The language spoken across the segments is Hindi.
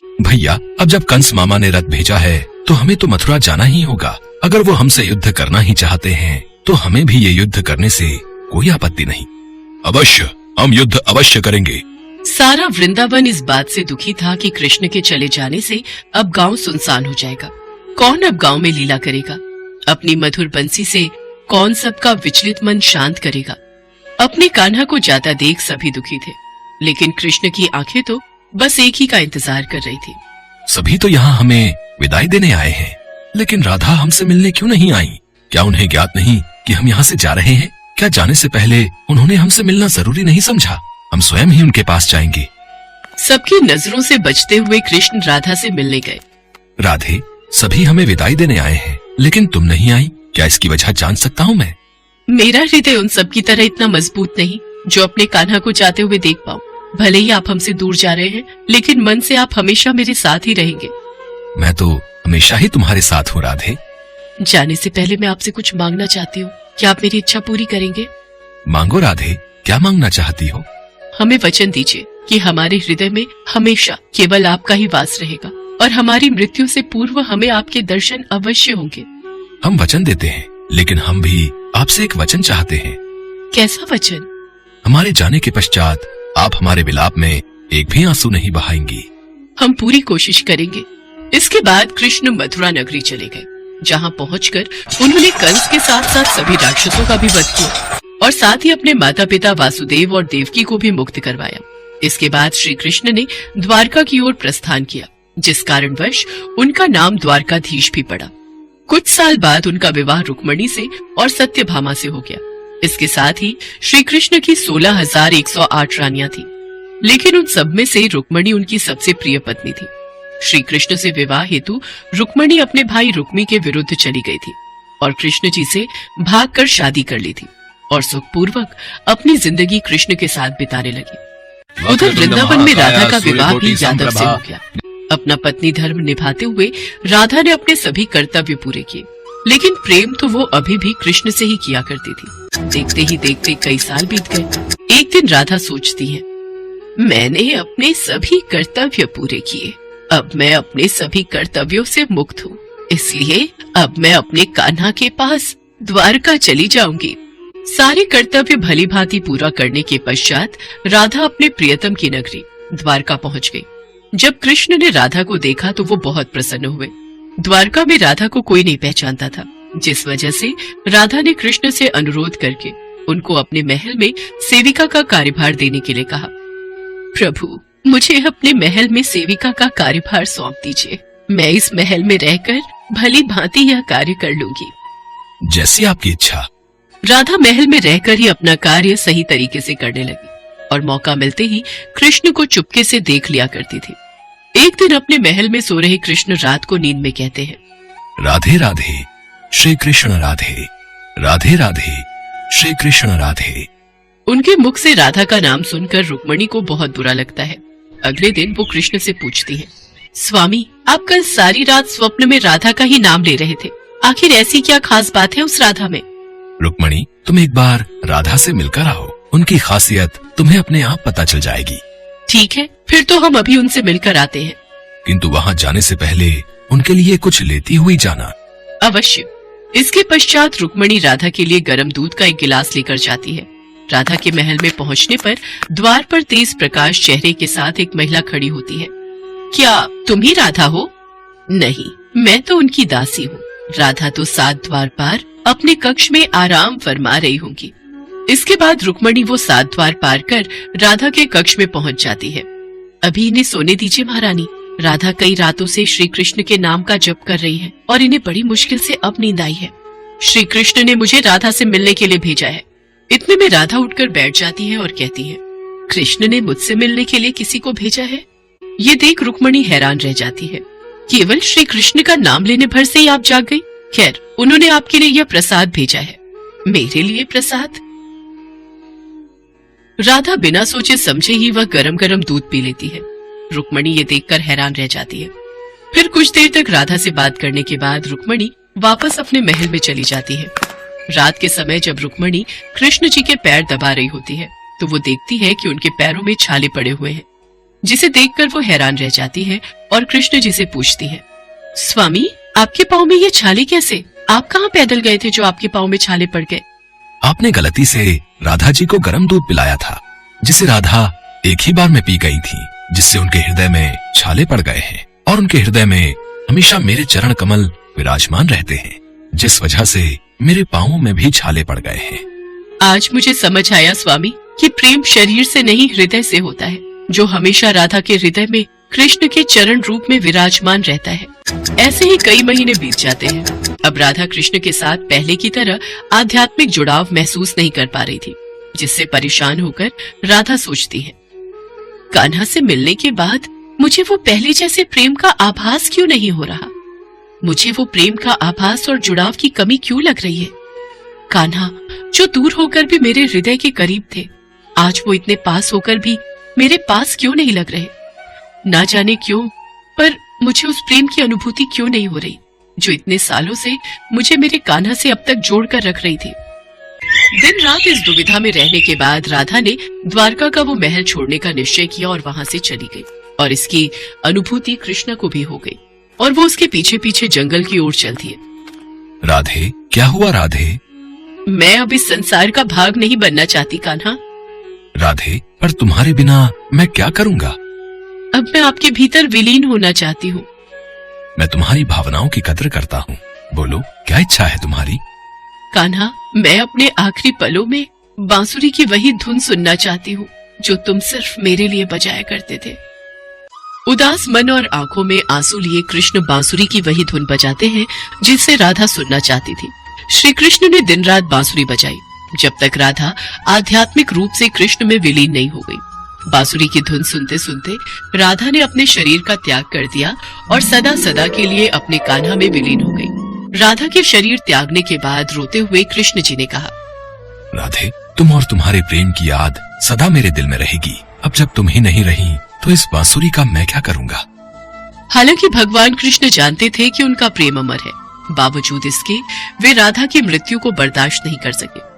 भैया, अब जब कंस मामा ने रथ भेजा है तो हमें तो मथुरा जाना ही होगा। अगर वो हमसे युद्ध करना ही चाहते हैं तो हमें भी ये युद्ध करने से कोई आपत्ति नहीं। अवश्य, हम युद्ध अवश्य करेंगे। सारा वृंदावन इस बात से दुखी था कि कृष्ण के चले जाने से अब गांव सुनसान हो जाएगा। कौन अब गांव में लीला करेगा? अपनी मधुर बंसी से कौन सबका विचलित मन शांत करेगा? अपने कान्हा को जाता देख सभी दुखी थे, लेकिन कृष्ण की आंखें तो बस एक ही का इंतजार कर रही थी। सभी तो यहाँ हमें विदाई देने आए हैं, लेकिन राधा हमसे मिलने क्यों नहीं आई? क्या उन्हें ज्ञात नहीं कि हम यहाँ से जा रहे हैं? क्या जाने से पहले उन्होंने हमसे मिलना जरूरी नहीं समझा? हम स्वयं ही उनके पास जाएंगे। सबकी नजरों से बचते हुए कृष्ण राधा से मिलने गए। राधे, सभी हमें विदाई देने आए हैं, लेकिन तुम नहीं आई। क्या इसकी वजह जान सकता हूँ मैं? मेरा हृदय उन सब की तरह इतना मजबूत नहीं जो अपने कान्हा को जाते हुए देख पाऊं। भले ही आप हमसे दूर जा रहे हैं, लेकिन मन से आप हमेशा मेरे साथ ही रहेंगे। मैं तो हमेशा ही तुम्हारे साथ हूँ राधे। जाने से पहले मैं आपसे कुछ मांगना चाहती हूँ। क्या आप मेरी इच्छा पूरी करेंगे? मांगो राधे, क्या मांगना चाहती हो? हमें वचन दीजिए कि हमारे हृदय में हमेशा केवल आपका ही वास रहेगा और हमारी मृत्यु से पूर्व हमें आपके दर्शन अवश्य होंगे। हम वचन देते हैं, लेकिन हम भी आपसे एक वचन चाहते हैं। कैसा वचन? हमारे जाने के पश्चात आप हमारे विलाप में एक भी आंसू नहीं बहाएंगी। हम पूरी कोशिश करेंगे। इसके बाद कृष्ण मथुरा नगरी चले गए, जहाँ पहुंचकर उन्होंने कंस के साथ साथ सभी राक्षसों का भी वध किया और साथ ही अपने माता पिता वासुदेव और देवकी को भी मुक्त करवाया। इसके बाद श्री कृष्ण ने द्वारका की ओर प्रस्थान किया, जिस कारणवश उनका नाम द्वारकाधीश भी पड़ा। कुछ साल बाद उनका विवाह रुक्मणी से और सत्यभामा से हो गया। इसके साथ ही श्री कृष्ण की 16,108 रानियां थी, लेकिन उन सब में से रुक्मणी उनकी सबसे प्रिय पत्नी थी। श्री कृष्ण से विवाह हेतु रुक्मणी अपने भाई रुक्मी के विरुद्ध चली गई थी और कृष्ण जी से भागकर शादी कर ली थी और सुखपूर्वक अपनी जिंदगी कृष्ण के साथ बिताने लगी। उधर वृंदावन में राधा का विवाह भी यादव से हो गया। अपना पत्नी धर्म निभाते हुए राधा ने अपने सभी कर्तव्य पूरे किए, लेकिन प्रेम तो वो अभी भी कृष्ण से ही किया करती थी। देखते ही देखते कई साल बीत गए। एक दिन राधा सोचती है, मैंने अपने सभी कर्तव्य पूरे किए, अब मैं अपने सभी कर्तव्यों से मुक्त हूँ, इसलिए अब मैं अपने कान्हा के पास द्वारका चली जाऊंगी। सारे कर्तव्य भली भांति पूरा करने के पश्चात राधा अपने प्रियतम की नगरी द्वारका पहुँच गई। जब कृष्ण ने राधा को देखा तो वो बहुत प्रसन्न हुए। द्वारका में राधा को कोई नहीं पहचानता था, जिस वजह से राधा ने कृष्ण से अनुरोध करके उनको अपने महल में सेविका का कार्यभार देने के लिए कहा। प्रभु, मुझे अपने महल में सेविका का कार्यभार सौंप दीजिए। मैं इस महल में रहकर भली भांति यह कार्य कर लूंगी। जैसी आपकी इच्छा। राधा महल में रहकर ही अपना कार्य सही तरीके से करने लगी और मौका मिलते ही कृष्ण को चुपके से देख लिया करती थी। एक दिन अपने महल में सो रहे कृष्ण रात को नींद में कहते हैं, राधे राधे श्री कृष्ण राधे, राधे राधे श्री कृष्ण राधे। उनके मुख से राधा का नाम सुनकर रुक्मणी को बहुत बुरा लगता है। अगले दिन वो कृष्ण से पूछती है, स्वामी, आप कल सारी रात स्वप्न में राधा का ही नाम ले रहे थे, आखिर ऐसी क्या खास बात है उस राधा में? रुक्मणी, तुम एक बार राधा से मिलकर आओ, उनकी खासियत तुम्हें अपने आप पता चल जाएगी। ठीक है, फिर तो हम अभी उनसे मिलकर आते हैं। किंतु वहाँ जाने से पहले उनके लिए कुछ लेती हुई जाना। अवश्य। इसके पश्चात रुक्मणी राधा के लिए गर्म दूध का एक गिलास लेकर जाती है। राधा के महल में पहुँचने पर द्वार पर तेज प्रकाश चेहरे के साथ एक महिला खड़ी होती है। क्या तुम ही राधा हो? नहीं, मैं तो उनकी दासी हूँ। राधा तो 7 द्वार पार अपने कक्ष में आराम फरमा रही होंगी। इसके बाद रुक्मणी वो 7 द्वार पार कर राधा के कक्ष में पहुंच जाती है। अभी इन्हें सोने दीजिए महारानी। राधा कई रातों से श्री कृष्ण के नाम का जप कर रही है और इन्हें बड़ी मुश्किल से अब नींद आई है। श्री कृष्ण ने मुझे राधा से मिलने के लिए भेजा है। इतने में राधा उठकर बैठ जाती है और कहती है, कृष्ण ने मुझसे मिलने के लिए किसी को भेजा है? ये देख रुक्मणी हैरान रह जाती है। केवल श्री कृष्ण का नाम लेने भर से ही आप जाग गई? खैर, उन्होंने आपके लिए यह प्रसाद भेजा है। मेरे लिए प्रसाद? राधा बिना सोचे समझे ही वह गरम गरम दूध पी लेती है। रुक्मणी ये देखकर हैरान रह जाती है। फिर कुछ देर तक राधा से बात करने के बाद रुक्मणी वापस अपने महल में चली जाती है। रात के समय जब रुक्मणी कृष्ण जी के पैर दबा रही होती है तो वो देखती है कि उनके पैरों में छाले पड़े हुए हैं। जिसे देखकर वो हैरान रह जाती है और कृष्ण जी से पूछती है, स्वामी आपके पाँव में ये छाले कैसे? आप कहाँ पैदल गए थे जो आपके पाँव में छाले पड़ गए? आपने गलती से राधा जी को गर्म दूध पिलाया था, जिसे राधा एक ही बार में पी गई थी, जिससे उनके हृदय में छाले पड़ गए हैं और उनके हृदय में हमेशा मेरे चरण कमल विराजमान रहते हैं, जिस वजह से मेरे पाँवों में भी छाले पड़ गए हैं। आज मुझे समझ आया स्वामी कि प्रेम शरीर से नहीं हृदय से होता है, जो हमेशा राधा के हृदय में कृष्ण के चरण रूप में विराजमान रहता है। ऐसे ही कई महीने बीत जाते हैं। अब राधा कृष्ण के साथ पहले की तरह आध्यात्मिक जुड़ाव महसूस नहीं कर पा रही थी, जिससे परेशान होकर राधा सोचती है, कान्हा से मिलने के बाद मुझे वो पहले जैसे प्रेम का आभास क्यों नहीं हो रहा? मुझे वो प्रेम का आभास और जुड़ाव की कमी क्यों लग रही है? कान्हा जो दूर होकर भी मेरे हृदय के करीब थे, आज वो इतने पास होकर भी मेरे पास क्यों नहीं लग रहे? ना जाने क्यों, पर मुझे उस प्रेम की अनुभूति क्यों नहीं हो रही जो इतने सालों से मुझे मेरे कान्हा से अब तक जोड़कर रख रही थी। दिन रात इस दुविधा में रहने के बाद राधा ने द्वारका का वो महल छोड़ने का निश्चय किया और वहां से चली गई, और इसकी अनुभूति कृष्ण को भी हो गई और वो उसके पीछे पीछे जंगल की ओर चलती है। राधे, क्या हुआ राधे? मैं अब इस संसार का भाग नहीं बनना चाहती कान्हा। राधे, पर तुम्हारे बिना मैं क्या करूंगा? अब मैं आपके भीतर विलीन होना चाहती हूँ। मैं तुम्हारी भावनाओं की कदर करता हूँ। बोलो, क्या इच्छा है तुम्हारी? कान्हा, मैं अपने आखिरी पलों में बांसुरी की वही धुन सुनना चाहती हूँ जो तुम सिर्फ मेरे लिए बजाया करते थे। उदास मन और आंखों में आंसू लिए कृष्ण बांसुरी की वही धुन बजाते हैं जिसे राधा सुनना चाहती थी। श्री कृष्ण ने दिन रात बांसुरी बजाई जब तक राधा आध्यात्मिक रूप से कृष्ण में विलीन नहीं हो गई। बांसुरी की धुन सुनते सुनते राधा ने अपने शरीर का त्याग कर दिया और सदा सदा के लिए अपने कान्हा में विलीन हो गई। राधा के शरीर त्यागने के बाद रोते हुए कृष्ण जी ने कहा, राधे, तुम और तुम्हारे प्रेम की याद सदा मेरे दिल में रहेगी। अब जब तुम ही नहीं रही तो इस बांसुरी का मैं क्या करूंगा? हालांकि भगवान कृष्ण जानते थे कि उनका प्रेम अमर है, बावजूद इसके वे राधा की मृत्यु को बर्दाश्त नहीं कर सके।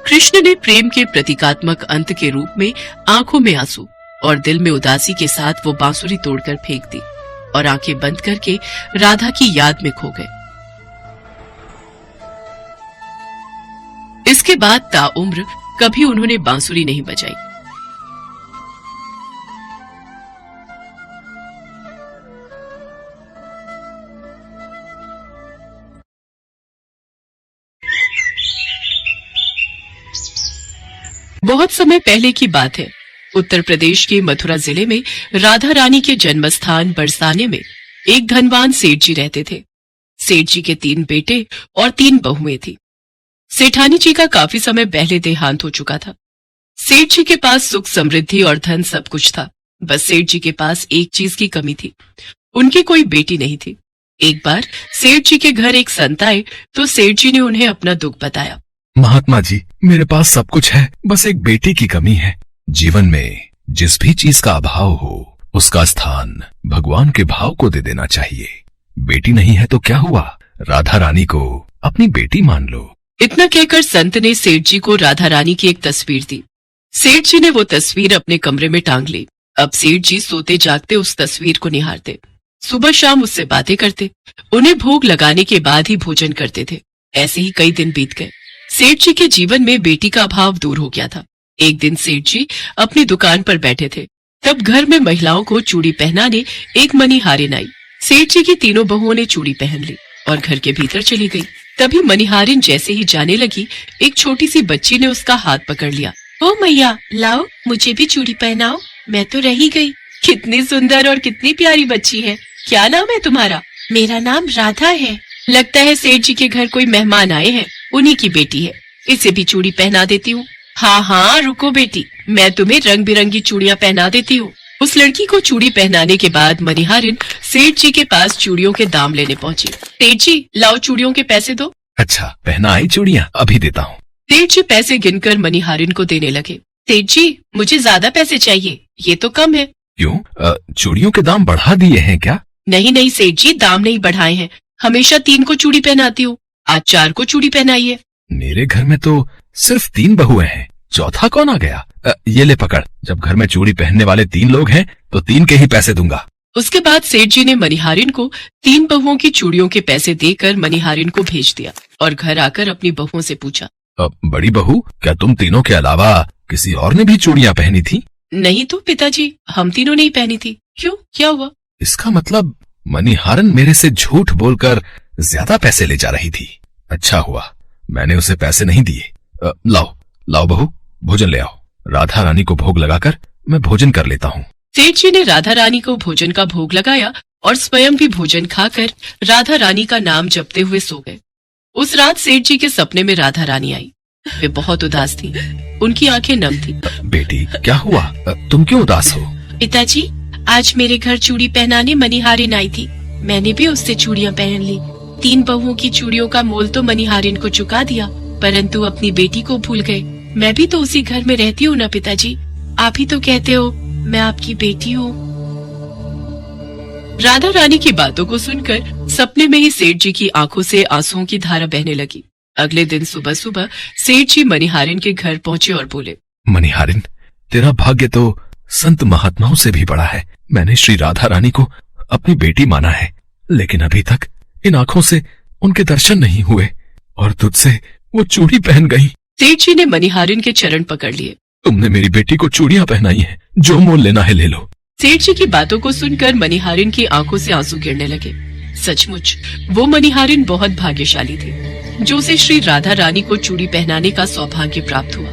कृष्ण ने प्रेम के प्रतीकात्मक अंत के रूप में आंखों में आंसू और दिल में उदासी के साथ वो बांसुरी तोड़कर फेंक दी और आंखें बंद करके राधा की याद में खो गए। इसके बाद ताउम्र कभी उन्होंने बांसुरी नहीं बजाई। बहुत समय पहले की बात है। उत्तर प्रदेश के मथुरा जिले में राधा रानी के जन्म स्थान बरसाने में एक धनवान सेठ जी रहते थे। सेठ जी के 3 बेटे और 3 बहुएं थी। सेठानी जी का काफी समय पहले देहांत हो चुका था। सेठ जी के पास सुख समृद्धि और धन सब कुछ था, बस सेठ जी के पास एक चीज की कमी थी, उनकी कोई बेटी नहीं थी। एक बार सेठ जी के घर एक संत आए तो सेठ जी ने उन्हें अपना दुख बताया। महात्मा जी, मेरे पास सब कुछ है, बस एक बेटी की कमी है। जीवन में जिस भी चीज का अभाव हो उसका स्थान भगवान के भाव को दे देना चाहिए। बेटी नहीं है तो क्या हुआ, राधा रानी को अपनी बेटी मान लो। इतना कहकर संत ने सेठ जी को राधा रानी की एक तस्वीर दी। सेठ जी ने वो तस्वीर अपने कमरे में टांग ली। अब सेठ जी सोते जागते उस तस्वीर को निहारते, सुबह शाम उससे बातें करते, उन्हें भोग लगाने के बाद ही भोजन करते थे। ऐसे ही कई दिन बीत गए। सेठ जी के जीवन में बेटी का अभाव दूर हो गया था। एक दिन सेठ जी अपनी दुकान पर बैठे थे, तब घर में महिलाओं को चूड़ी पहनाने एक मणिहारिन आई। सेठ जी की तीनों बहुओं ने चूड़ी पहन ली और घर के भीतर चली गई। तभी मणिहारिन जैसे ही जाने लगी, एक छोटी सी बच्ची ने उसका हाथ पकड़ लिया। ओ मैया, लाओ मुझे भी चूड़ी पहनाओ, मैं तो रही गई। कितनी सुंदर और कितनी प्यारी बच्ची है। क्या नाम है तुम्हारा? मेरा नाम राधा है। लगता है सेठ जी के घर कोई मेहमान आए हैं, उन्हीं की बेटी है। इसे भी चूड़ी पहना देती हूँ। हाँ हाँ रुको बेटी, मैं तुम्हें रंग बिरंगी चूड़ियाँ पहना देती हूँ। उस लड़की को चूड़ी पहनाने के बाद मणिहारिन सेठ जी के पास चूड़ियों के दाम लेने पहुंची। सेठ जी, लाओ चूड़ियों के पैसे दो। अच्छा, पहना आई चूड़ियाँ, अभी देता हूँ। सेठ जी पैसे गिनकर मणिहारिन को देने लगे। सेठ जी, मुझे ज्यादा पैसे चाहिए, ये तो कम है। क्यों, चूड़ियों के दाम बढ़ा दिए हैं क्या? नहीं नहीं सेठ जी, दाम नहीं बढ़ाए हैं। हमेशा 3 को चूड़ी पहनाती हूँ, आज 4 को चूड़ी पहनाइए। मेरे घर में तो सिर्फ 3 बहुएं हैं, चौथा कौन आ गया? ये ले पकड़। जब घर में चूड़ी पहनने वाले 3 लोग हैं तो 3 के ही पैसे दूंगा। उसके बाद सेठ जी ने मनिहारिन को 3 बहुओं की चूड़ियों के पैसे देकर मनिहारिन को भेज दिया और घर आकर अपनी बहुओं से पूछा, बड़ी बहू, क्या तुम तीनों के अलावा किसी और ने भी चूड़ियां पहनी थी? नहीं तो पिताजी, हम तीनों ने ही पहनी थी। क्यों, क्या हुआ? इसका मतलब मनिहारन मेरे से झूठ बोलकर ज्यादा पैसे ले जा रही थी। अच्छा हुआ मैंने उसे पैसे नहीं दिए। लाओ बहू, भोजन ले आओ। राधा रानी को भोग लगाकर मैं भोजन कर लेता हूँ। सेठ जी ने राधा रानी को भोजन का भोग लगाया और स्वयं भी भोजन खाकर राधा रानी का नाम जपते हुए सो गए। उस रात सेठ जी के सपने में राधा रानी आई। वे बहुत उदास थी, उनकी आंखें नम थी। बेटी, क्या हुआ? तुम क्यों उदास हो? पिताजी, आज मेरे घर चूड़ी पहनाने मनिहारिन आई थी। मैंने भी उससे चूड़ियां पहन ली। 3 बहुओं की चूड़ियों का मोल तो मनिहारिन को चुका दिया, परंतु अपनी बेटी को भूल गए। मैं भी तो उसी घर में रहती हूँ ना पिताजी। आप ही तो कहते हो मैं आपकी बेटी हूँ। राधा रानी की बातों को सुनकर सपने में ही सेठ जी की आंखों से आंसुओं की धारा बहने लगी। अगले दिन सुबह सुबह सेठ जी मनिहारिन के घर पहुंचे और बोले, मनिहारिन, तेरा भाग्य तो संत महात्माओं से भी बड़ा है। मैंने श्री राधा रानी को अपनी बेटी माना है, लेकिन अभी तक इन आंखों से उनके दर्शन नहीं हुए और तुझसे वो चूड़ी पहन गई। सेठ जी ने मनिहारिन के चरण पकड़ लिए। तुमने मेरी बेटी को चूड़ियां पहनाई है, जो मोल लेना है ले लो। सेठ जी की बातों को सुनकर मनिहारिन की आंखों से आंसू गिरने लगे। सचमुच वो मनिहारिन बहुत भाग्यशाली थी, जो उसे श्री राधा रानी को चूड़ी पहनाने का सौभाग्य प्राप्त हुआ।